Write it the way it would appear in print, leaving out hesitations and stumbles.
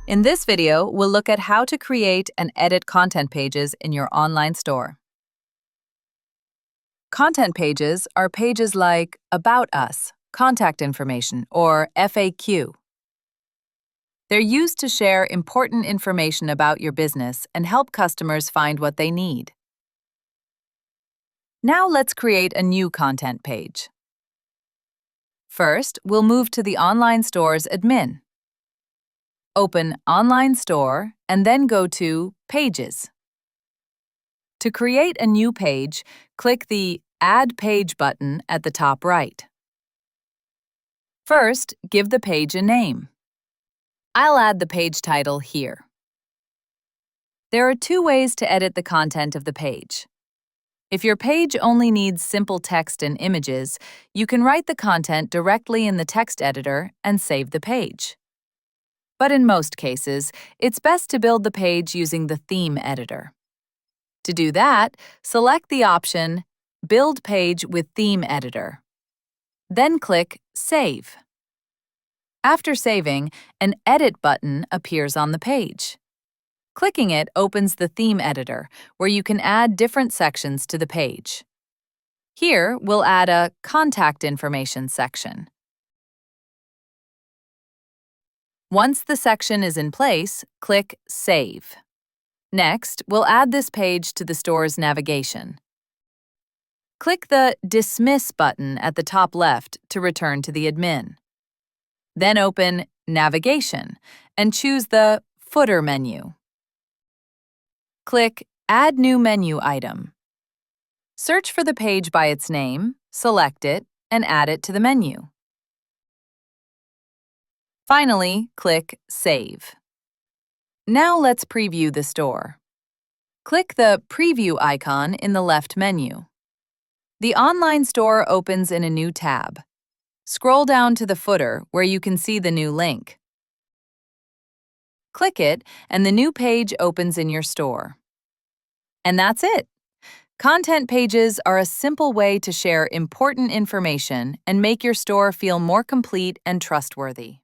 In this video, we'll look at how to create and edit content pages in your online store. Content pages are pages like About Us, Contact Information, or FAQ. They're used to share important information about your business and help customers find what they need. Now let's create a new content page. First, we'll move to the online store's admin. Open Online Store and then go to Pages. To create a new page, click the Add Page button at the top right. First, give the page a name. I'll add the page title here. There are two ways to edit the content of the page. If your page only needs simple text and images, you can write the content directly in the text editor and save the page. But in most cases, it's best to build the page using the theme editor. To do that, select the option Build Page with Theme Editor. Then click Save. After saving, an Edit button appears on the page. Clicking it opens the theme editor, where you can add different sections to the page. Here, we'll add a Contact Information section. Once the section is in place, click Save. Next, we'll add this page to the store's navigation. Click the Dismiss button at the top left to return to the admin. Then open Navigation and choose the Footer menu. Click Add New Menu Item. Search for the page by its name, select it, and add it to the menu. Finally, click Save. Now let's preview the store. Click the Preview icon in the left menu. The online store opens in a new tab. Scroll down to the footer where you can see the new link. Click it, and the new page opens in your store. And that's it. Content pages are a simple way to share important information and make your store feel more complete and trustworthy.